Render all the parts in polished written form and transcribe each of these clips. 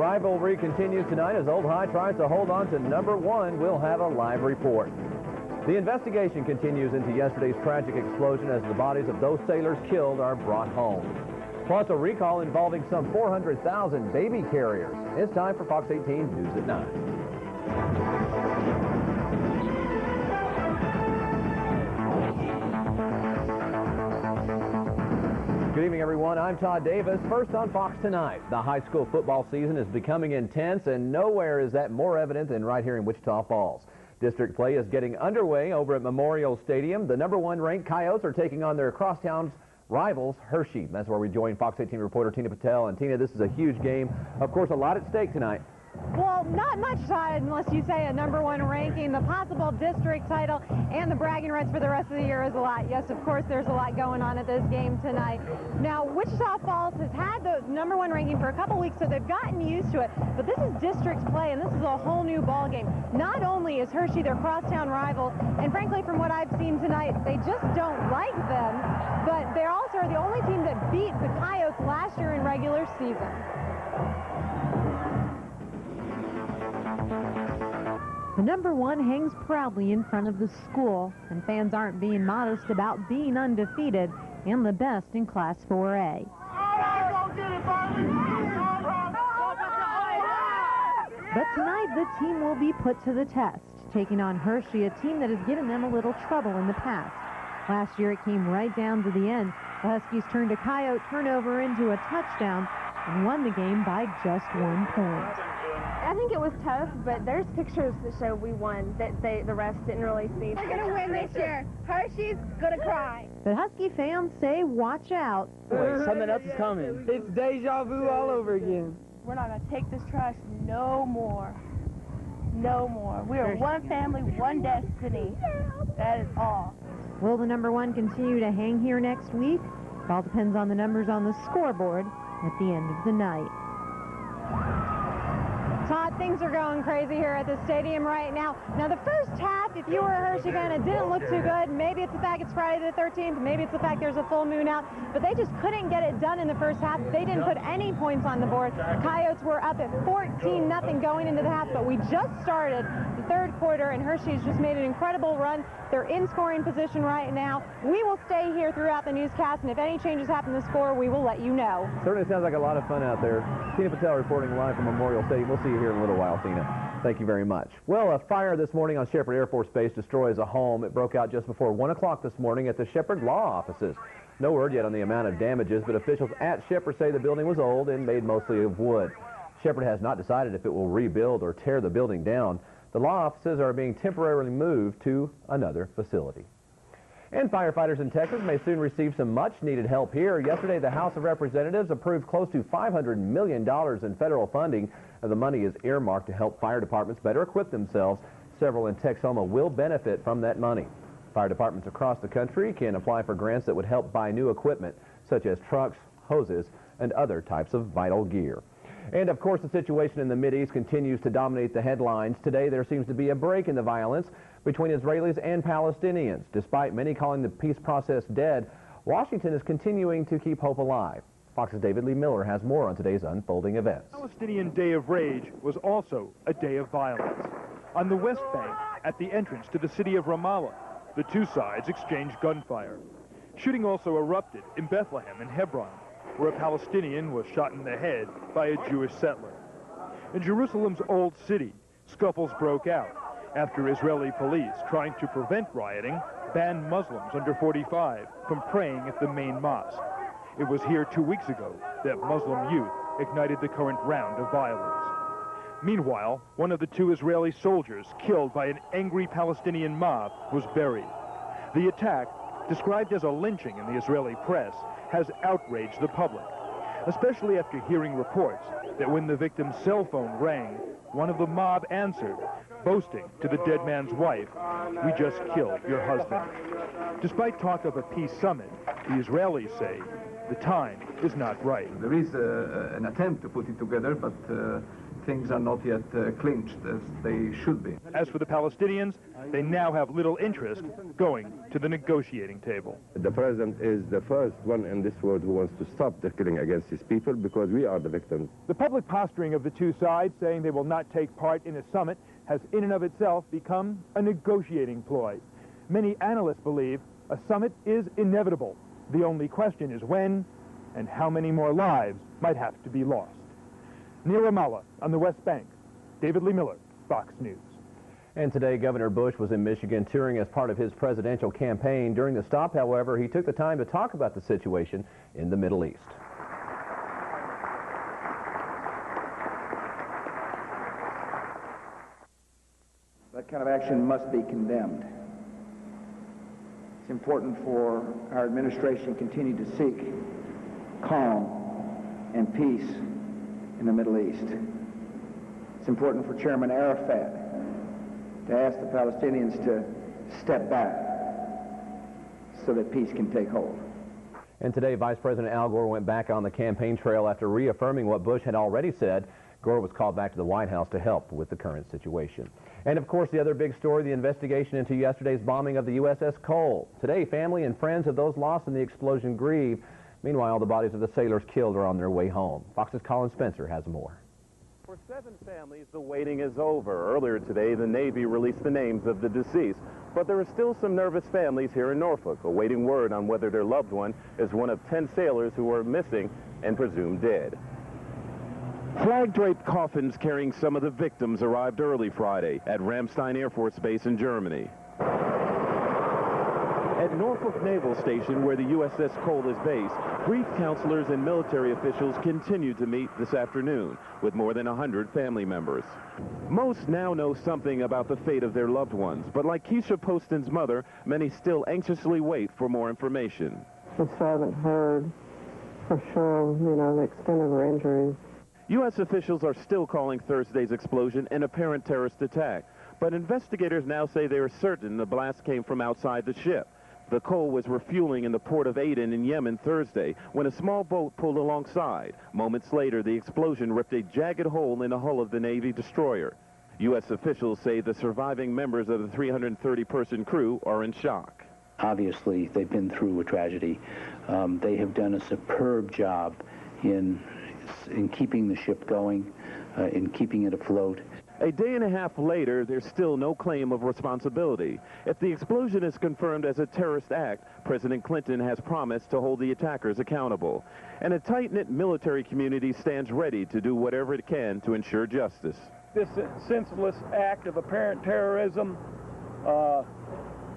rivalry continues tonight as Old High tries to hold on to number 1. We'll have a live report. The investigation continues into yesterday's tragic explosion as the bodies of those sailors killed are brought home. Plus, a recall involving some 400,000 baby carriers. It's time for Fox 18 News at 9. Good evening, everyone. I'm Todd Davis. First on Fox tonight, the high school football season is becoming intense, and nowhere is that more evident than right here in Wichita Falls. District play is getting underway over at Memorial Stadium. The number 1 ranked Coyotes are taking on their crosstown rivals, Hershey. That's where we join Fox 18 reporter Tina Patel. And Tina, this is a huge game. Of course, a lot at stake tonight. Well, not much, Todd, unless you say a number 1 ranking, the possible district title, and the bragging rights for the rest of the year is a lot. Yes, of course, there's a lot going on at this game tonight. Now, Wichita Falls has had the number 1 ranking for a couple weeks, so they've gotten used to it. But this is district play, and this is a whole new ball game. Not only is Hershey their crosstown rival, and frankly, from what I've seen tonight, they just don't like them, but they also are the only team that beat the Coyotes last year in regular season. The number 1 hangs proudly in front of the school, and fans aren't being modest about being undefeated and the best in Class 4A. But tonight, the team will be put to the test, taking on Hershey, a team that has given them a little trouble in the past. Last year, it came right down to the end. The Huskies turned a Coyote turnover into a touchdown and won the game by just 1 point. I think it was tough, but there's pictures that show we won that the refs didn't really see. We're going to win this year. Hershey's going to cry. But Husky fans say watch out. Wait, something else is coming. It's deja vu all over again. We're not going to take this trash no more. No more. We are one family, one destiny. That is all. Will the number 1 continue to hang here next week? It all depends on the numbers on the scoreboard at the end of the night. Todd, things are going crazy here at the stadium right now. Now, the first half, if you were a Hershey fan, it didn't look too good. Maybe it's the fact it's Friday the 13th. Maybe it's the fact there's a full moon out. But they just couldn't get it done in the first half. They didn't put any points on the board. Coyotes were up at 14-0 going into the half, but we just started the third quarter, and Hershey's just made an incredible run. They're in scoring position right now. We will stay here throughout the newscast, and if any changes happen to the score, we will let you know. Certainly sounds like a lot of fun out there. Tina Patel reporting live from Memorial Stadium. We'll see you here in a little while, Tina. Thank you very much. Well, a fire this morning on Shepherd Air Force Base destroys a home. It broke out just before 1 o'clock this morning at the Shepherd Law Offices. No word yet on the amount of damages, but officials at Shepherd say the building was old and made mostly of wood. Shepherd has not decided if it will rebuild or tear the building down. The law offices are being temporarily moved to another facility. And firefighters in Texas may soon receive some much-needed help here. Yesterday, the House of Representatives approved close to $500 million in federal funding. The money is earmarked to help fire departments better equip themselves. Several in Texoma will benefit from that money. Fire departments across the country can apply for grants that would help buy new equipment, such as trucks, hoses, and other types of vital gear. And, of course, the situation in the Mideast continues to dominate the headlines. Today, there seems to be a break in the violence between Israelis and Palestinians. Despite many calling the peace process dead, Washington is continuing to keep hope alive. Fox's David Lee Miller has more on today's unfolding events. Palestinian Day of Rage was also a day of violence. On the West Bank, at the entrance to the city of Ramallah, the two sides exchanged gunfire. Shooting also erupted in Bethlehem and Hebron, where a Palestinian was shot in the head by a Jewish settler. In Jerusalem's Old City, scuffles broke out after Israeli police, trying to prevent rioting, banned Muslims under 45 from praying at the main mosque. It was here 2 weeks ago that Muslim youth ignited the current round of violence. Meanwhile, one of the 2 Israeli soldiers killed by an angry Palestinian mob was buried. The attack, described as a lynching in the Israeli press, has outraged the public, especially after hearing reports that when the victim's cell phone rang, one of the mob answered, boasting to the dead man's wife, "We just killed your husband." Despite talk of a peace summit, the Israelis say the time is not right. There is an attempt to put it together, but things are not yet clinched as they should be. As for the Palestinians, they now have little interest going to the negotiating table. The president is the first one in this world who wants to stop the killing against his people because we are the victims. The public posturing of the two sides, saying they will not take part in a summit, has in and of itself become a negotiating ploy. Many analysts believe a summit is inevitable. The only question is when and how many more lives might have to be lost. Near Ramallah on the West Bank, David Lee Miller, Fox News. And today, Governor Bush was in Michigan touring as part of his presidential campaign. During the stop, however, he took the time to talk about the situation in the Middle East. That kind of action must be condemned. It's important for our administration to continue to seek calm and peace in the Middle East. It's important for Chairman Arafat to ask the Palestinians to step back so that peace can take hold. And today, Vice President Al Gore went back on the campaign trail after reaffirming what Bush had already said. Gore was called back to the White House to help with the current situation. And of course, the other big story, the investigation into yesterday's bombing of the USS Cole. Today, family and friends of those lost in the explosion grieve. Meanwhile, the bodies of the sailors killed are on their way home. Fox's Colin Spencer has more. For 7 families, the waiting is over. Earlier today, the Navy released the names of the deceased. But there are still some nervous families here in Norfolk awaiting word on whether their loved one is one of 10 sailors who are missing and presumed dead. Flag-draped coffins carrying some of the victims arrived early Friday at Ramstein Air Force Base in Germany. At Norfolk Naval Station, where the USS Cole is based, grief counselors and military officials continue to meet this afternoon with more than 100 family members. Most now know something about the fate of their loved ones, but like Keisha Poston's mother, many still anxiously wait for more information. We still haven't heard for sure, the extent of her injuries. U.S. officials are still calling Thursday's explosion an apparent terrorist attack, but investigators now say they are certain the blast came from outside the ship. The Cole was refueling in the port of Aden in Yemen Thursday when a small boat pulled alongside. Moments later, the explosion ripped a jagged hole in the hull of the Navy destroyer. U.S. officials say the surviving members of the 330-person crew are in shock. Obviously, they've been through a tragedy. They have done a superb job in keeping the ship going, in keeping it afloat. A day and a half later, there's still no claim of responsibility. If the explosion is confirmed as a terrorist act, President Clinton has promised to hold the attackers accountable. And a tight-knit military community stands ready to do whatever it can to ensure justice. This senseless act of apparent terrorism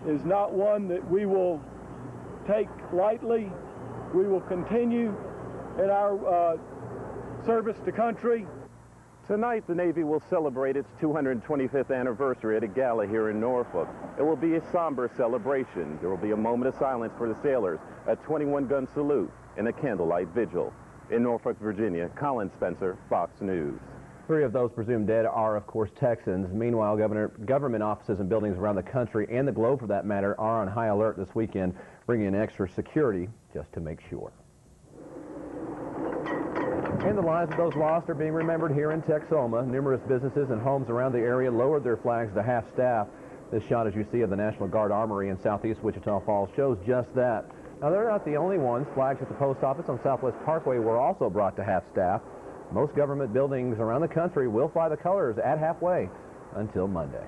is not one that we will take lightly. We will continue in our service to country. Tonight, the Navy will celebrate its 225th anniversary at a gala here in Norfolk. It will be a somber celebration. There will be a moment of silence for the sailors, a 21-gun salute, and a candlelight vigil. In Norfolk, Virginia, Colin Spencer, Fox News. 3 of those presumed dead are, of course, Texans. Meanwhile, government offices and buildings around the country and the globe, for that matter, are on high alert this weekend, bringing in extra security just to make sure. And the lives of those lost are being remembered here in Texoma. Numerous businesses and homes around the area lowered their flags to half-staff. This shot, as you see, of the National Guard Armory in southeast Wichita Falls shows just that. Now, they're not the only ones. Flags at the post office on Southwest Parkway were also brought to half-staff. Most government buildings around the country will fly the colors at halfway until Monday.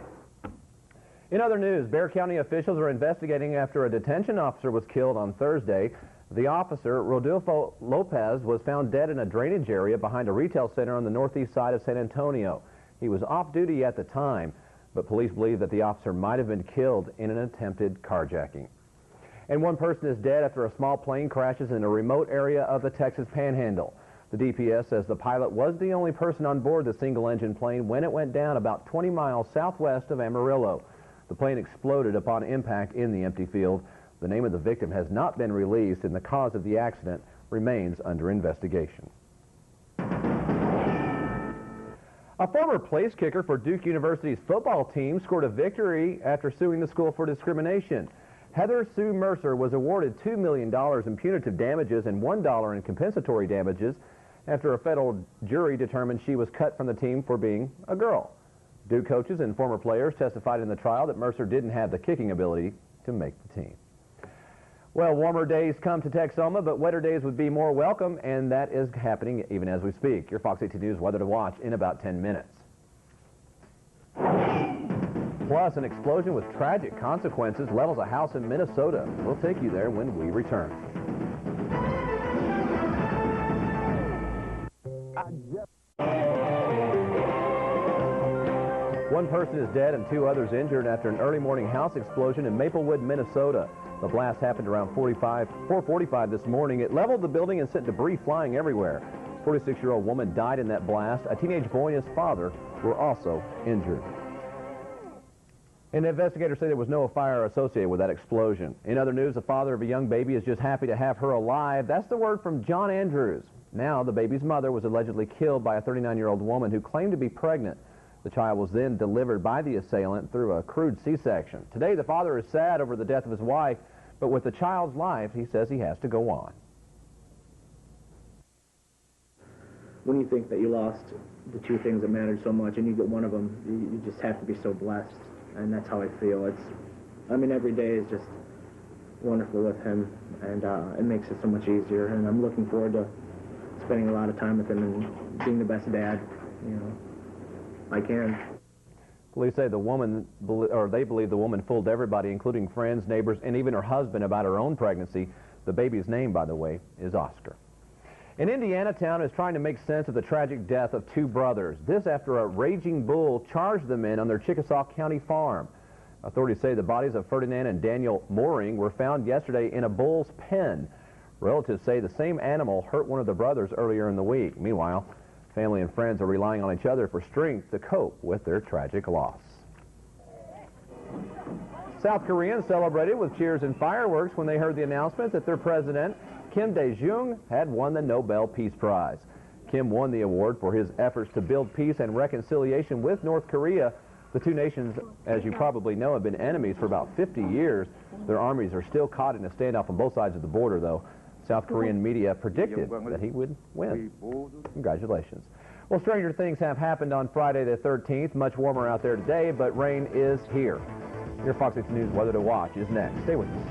In other news, Bexar County officials are investigating after a detention officer was killed on Thursday. The officer, Rodolfo Lopez, was found dead in a drainage area behind a retail center on the northeast side of San Antonio. He was off duty at the time, but police believe that the officer might have been killed in an attempted carjacking. And one person is dead after a small plane crashes in a remote area of the Texas Panhandle. The DPS says the pilot was the only person on board the single-engine plane when it went down about 20 miles southwest of Amarillo. The plane exploded upon impact in the empty field. The name of the victim has not been released, and the cause of the accident remains under investigation. A former place kicker for Duke University's football team scored a victory after suing the school for discrimination. Heather Sue Mercer was awarded $2 million in punitive damages and $1 in compensatory damages. after a federal jury determined she was cut from the team for being a girl. Duke coaches and former players testified in the trial that Mercer didn't have the kicking ability to make the team. Well, warmer days come to Texoma, but wetter days would be more welcome, and that is happening even as we speak. Your Fox 18 News weather to watch in about 10 minutes. Plus, an explosion with tragic consequences levels a house in Minnesota. We'll take you there when we return. One person is dead and 2 others injured after an early morning house explosion in Maplewood, Minnesota. The blast happened around 4:45 this morning. It leveled the building and sent debris flying everywhere. 46-year-old woman died in that blast. A teenage boy and his father were also injured. And investigators say there was no fire associated with that explosion. In other news, the father of a young baby is just happy to have her alive. That's the word from John Andrews. Now, the baby's mother was allegedly killed by a 39-year-old woman who claimed to be pregnant. The child was then delivered by the assailant through a crude C-section. Today, the father is sad over the death of his wife, but with the child's life, he says he has to go on. When you think that you lost the 2 things that mattered so much and you get one of them, you just have to be so blessed. And that's how I feel. Every day is just wonderful with him, and it makes it so much easier. And I'm looking forward to spending a lot of time with him and being the best dad, I can. Police say they believe the woman fooled everybody, including friends, neighbors, and even her husband about her own pregnancy. The baby's name, by the way, is Oscar. In Indiana, town is trying to make sense of the tragic death of 2 brothers. This after a raging bull charged the men on their Chickasaw County farm. Authorities say the bodies of Ferdinand and Daniel Mooring were found yesterday in a bull's pen. Relatives say the same animal hurt one of the brothers earlier in the week. Meanwhile, family and friends are relying on each other for strength to cope with their tragic loss. South Koreans celebrated with cheers and fireworks when they heard the announcement that their president, Kim Dae-jung, had won the Nobel Peace Prize. Kim won the award for his efforts to build peace and reconciliation with North Korea. The 2 nations, as you probably know, have been enemies for about 50 years. Their armies are still caught in a standoff on both sides of the border, though. South Korean media predicted that he would win. Congratulations. Well, stranger things have happened on Friday the 13th. Much warmer out there today, but rain is here. Your Fox 18 News weather to watch is next. Stay with us.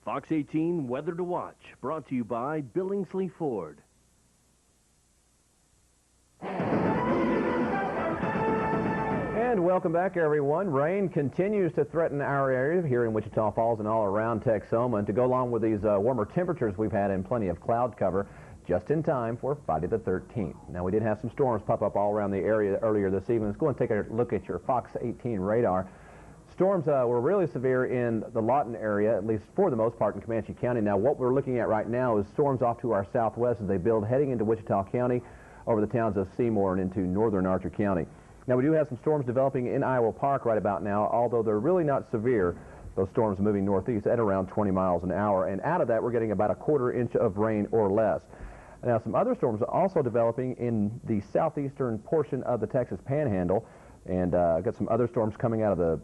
Fox 18 Weather to Watch, brought to you by Billingsley Ford. And welcome back, everyone. Rain continues to threaten our area here in Wichita Falls and all around Texoma. And to go along with these warmer temperatures we've had and plenty of cloud cover, just in time for Friday the 13th. Now, we did have some storms pop up all around the area earlier this evening. Let's go and take a look at your Fox 18 radar. Storms were really severe in the Lawton area, at least for the most part in Comanche County. Now, what we're looking at right now is storms off to our southwest as they build heading into Wichita County over the towns of Seymour and into northern Archer County. Now, we do have some storms developing in Iowa Park right about now, although they're really not severe. Those storms moving northeast at around 20 miles an hour, and out of that, we're getting about a 1/4 inch of rain or less. Now, some other storms are also developing in the southeastern portion of the Texas Panhandle, and got some other storms coming out of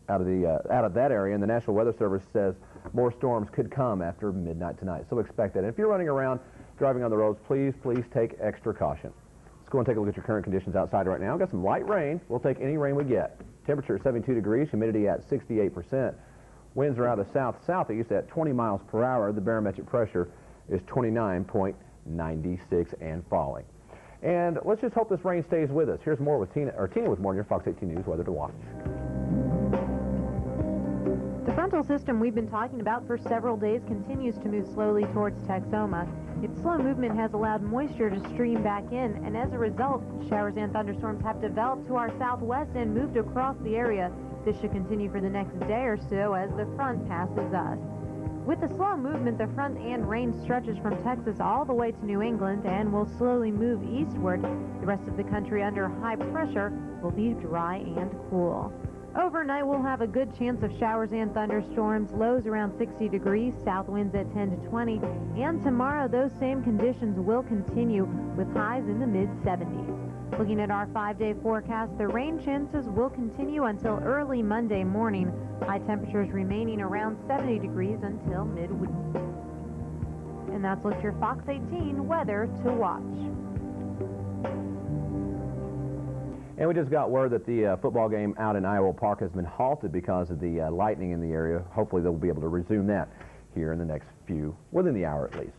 that area, and the National Weather Service says more storms could come after midnight tonight. So expect that. And if you're running around driving on the roads, please take extra caution. Let's go and take a look at your current conditions outside right now. We've got some light rain. We'll take any rain we get. Temperature 72 degrees, humidity at 68%. Winds are out of the south-southeast at 20 miles per hour. The barometric pressure is 29.96 and falling. And let's just hope this rain stays with us. Here's more with Tina with more on your Fox 18 News Weather to Watch. The frontal system we've been talking about for several days continues to move slowly towards Texoma. Its slow movement has allowed moisture to stream back in, and as a result, showers and thunderstorms have developed to our southwest and moved across the area. This should continue for the next day or so as the front passes us. With the slow movement, the front and rain stretches from Texas all the way to New England and will slowly move eastward. The rest of the country under high pressure will be dry and cool. Overnight, we'll have a good chance of showers and thunderstorms, lows around 60 degrees, south winds at 10 to 20, and tomorrow those same conditions will continue with highs in the mid-70s. Looking at our 5-day forecast, the rain chances will continue until early Monday morning, high temperatures remaining around 70 degrees until midweek. And that's what's your Fox 18 weather to watch. And we just got word that the football game out in Iowa Park has been halted because of the lightning in the area. Hopefully they'll be able to resume that here in the next within the hour at least.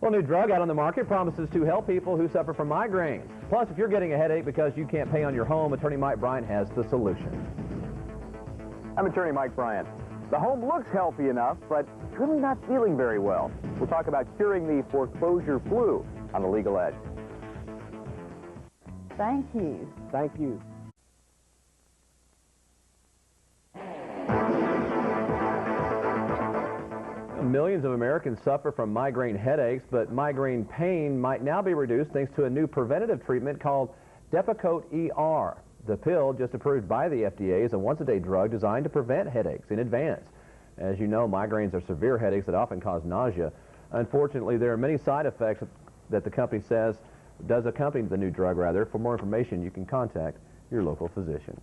Well, a new drug out on the market promises to help people who suffer from migraines. Plus, if you're getting a headache because you can't pay on your home, attorney Mike Bryant has the solution. I'm attorney Mike Bryant. The home looks healthy enough, but it's really not feeling very well. We'll talk about curing the foreclosure flu on The Legal Edge. Thank you. Thank you. Millions of Americans suffer from migraine headaches, but migraine pain might now be reduced thanks to a new preventative treatment called Depakote ER. The pill, just approved by the FDA, is a once-a-day drug designed to prevent headaches in advance. As you know, migraines are severe headaches that often cause nausea. Unfortunately, there are many side effects that the company says does accompany the new drug. For more information, you can contact your local physician.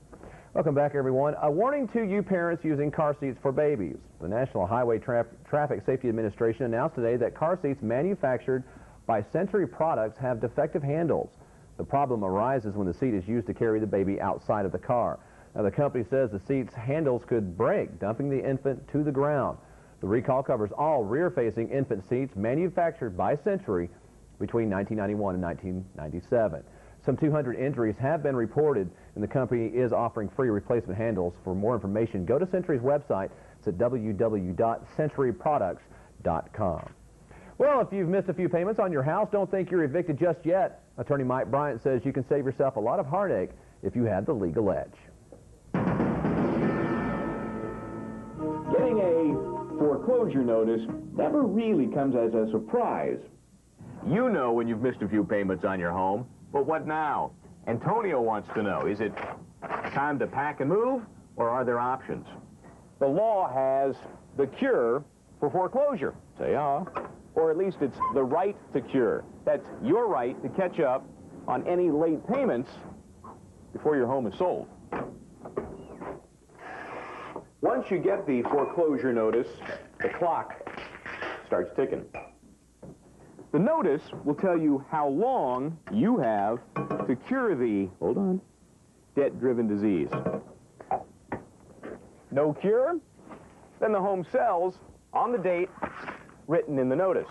Welcome back, everyone. A warning to you parents using car seats for babies. The National Highway Traffic Safety Administration announced today that car seats manufactured by Century Products have defective handles. The problem arises when the seat is used to carry the baby outside of the car. Now, the company says the seat's handles could break, dumping the infant to the ground. The recall covers all rear-facing infant seats manufactured by Century between 1991 and 1997. Some 200 injuries have been reported, and the company is offering free replacement handles. For more information, go to Century's website. It's at www.centuryproducts.com. Well, if you've missed a few payments on your house, don't think you're evicted just yet. Attorney Mike Bryant says you can save yourself a lot of heartache if you have the legal edge. Getting a foreclosure notice never really comes as a surprise. You know when you've missed a few payments on your home, but what now? Antonio wants to know, is it time to pack and move, or are there options? The law has the cure for foreclosure. Say, or at least it's the right to cure. That's your right to catch up on any late payments before your home is sold. Once you get the foreclosure notice, the clock starts ticking. The notice will tell you how long you have to cure the, debt-driven disease. No cure? Then the home sells on the date written in the notice.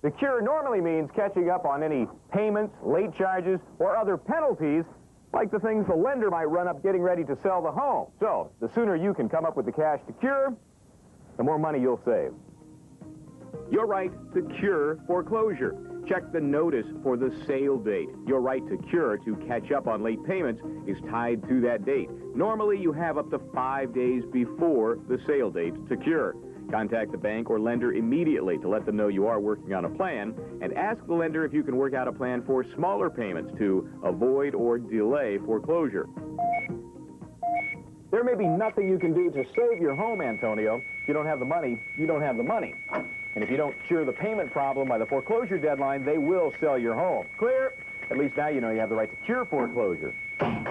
The cure normally means catching up on any payments, late charges, or other penalties, like the things the lender might run up getting ready to sell the home. So, the sooner you can come up with the cash to cure, the more money you'll save. Your right to cure foreclosure. Check the notice for the sale date. Your right to cure to catch up on late payments is tied to that date. Normally, you have up to 5 days before the sale date to cure. Contact the bank or lender immediately to let them know you are working on a plan, and ask the lender if you can work out a plan for smaller payments to avoid or delay foreclosure. There may be nothing you can do to save your home, Antonio. If you don't have the money, you don't have the money. And if you don't cure the payment problem by the foreclosure deadline, they will sell your home. Clear? At least now you know you have the right to cure foreclosure. And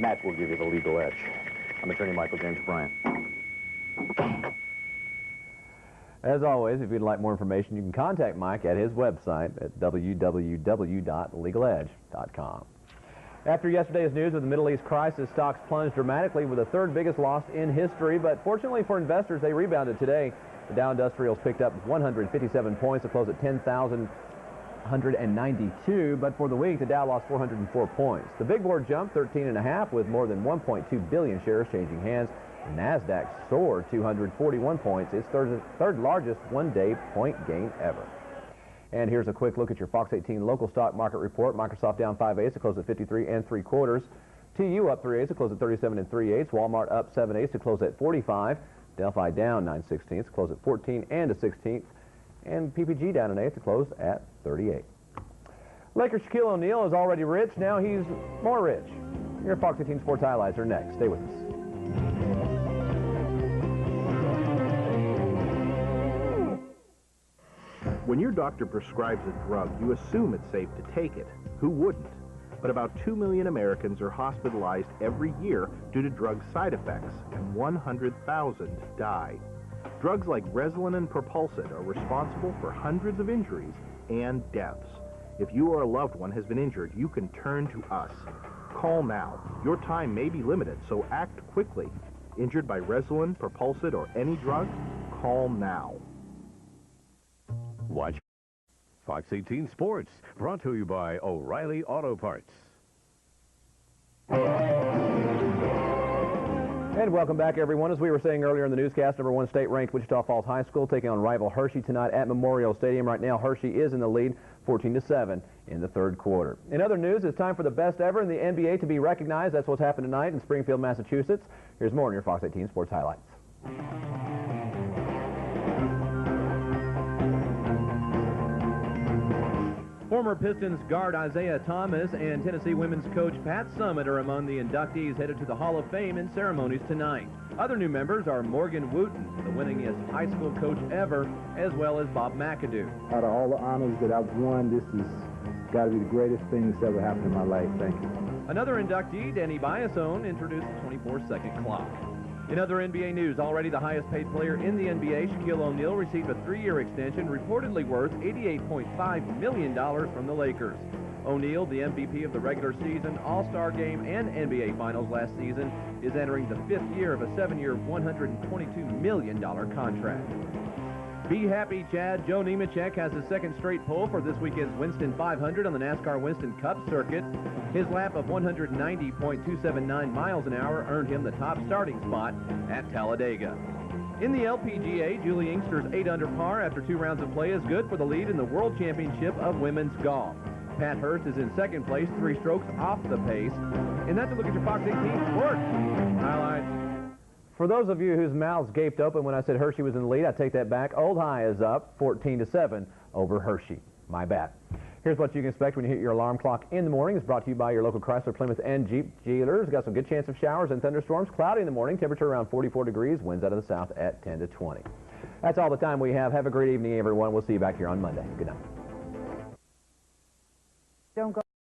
that will give you the legal edge. I'm attorney Michael James Bryant. As always, if you'd like more information, you can contact Mike at his website at www.legaledge.com. After yesterday's news of the Middle East crisis, stocks plunged dramatically with the third biggest loss in history. But fortunately for investors, they rebounded today. The Dow Industrials picked up 157 points to close at 10,192. But for the week, the Dow lost 404 points. The big board jumped 13.5 with more than 1.2 billion shares changing hands. The NASDAQ soared 241 points, its third largest one-day point gain ever. And here's a quick look at your Fox 18 local stock market report. Microsoft down 5/8 to close at 53 3/4. TU up 3/8 to close at 37 3/8. Walmart up 7/8 to close at 45. Delphi down 9/16 to close at 14 1/16. And PPG down an eighth to close at 38. Lakers Shaquille O'Neal is already rich. Now he's more rich. Your Fox 18 Sports highlights are next. Stay with us. When your doctor prescribes a drug, you assume it's safe to take it. Who wouldn't? but about 2 million Americans are hospitalized every year due to drug side effects, and 100,000 die. Drugs like Breslin and Propulsid are responsible for hundreds of injuries and deaths. If you or a loved one has been injured, you can turn to us. Call now. Your time may be limited, so act quickly. Injured by Breslin, Propulsid, or any drug? Call now. Watch Fox 18 Sports, brought to you by O'Reilly Auto Parts. And welcome back, everyone. As we were saying earlier in the newscast, number 1 state-ranked Wichita Falls High School taking on rival Hershey tonight at Memorial Stadium. Right now, Hershey is in the lead, 14-7 in the third quarter. In other news, it's time for the best ever in the NBA to be recognized. That's what's happened tonight in Springfield, Massachusetts. Here's more in your Fox 18 Sports Highlights. Former Pistons guard Isaiah Thomas and Tennessee women's coach Pat Summitt are among the inductees headed to the Hall of Fame in ceremonies tonight. Other new members are Morgan Wooten, the winningest high school coach ever, as well as Bob McAdoo. Out of all the honors that I've won, this has got to be the greatest thing that's ever happened in my life. Thank you. Another inductee, Danny Biasone, introduced the 24-second clock. In other NBA news, already the highest paid player in the NBA, Shaquille O'Neal, received a 3-year extension reportedly worth $88.5 million from the Lakers. O'Neal, the MVP of the regular season, All-Star Game, and NBA Finals last season, is entering the 5th year of a 7-year, $122 million contract. Be happy, Chad. Joe Nemechek has his second straight pole for this weekend's Winston 500 on the NASCAR Winston Cup circuit. His lap of 190.279 miles an hour earned him the top starting spot at Talladega. In the LPGA, Julie Inkster's 8-under par after 2 rounds of play is good for the lead in the World Championship of Women's Golf. Pat Hurst is in second place, 3 strokes off the pace. And that's a look at your Fox 18 Sports Highlights. For those of you whose mouths gaped open when I said Hershey was in the lead, I take that back. Old High is up 14-7 over Hershey. My bad. Here's what you can expect when you hit your alarm clock in the morning. It's brought to you by your local Chrysler, Plymouth, and Jeep dealers. Got some good chance of showers and thunderstorms. Cloudy in the morning, temperature around 44 degrees, winds out of the south at 10 to 20. That's all the time we have. Have a great evening, everyone. We'll see you back here on Monday. Good night. Don't go.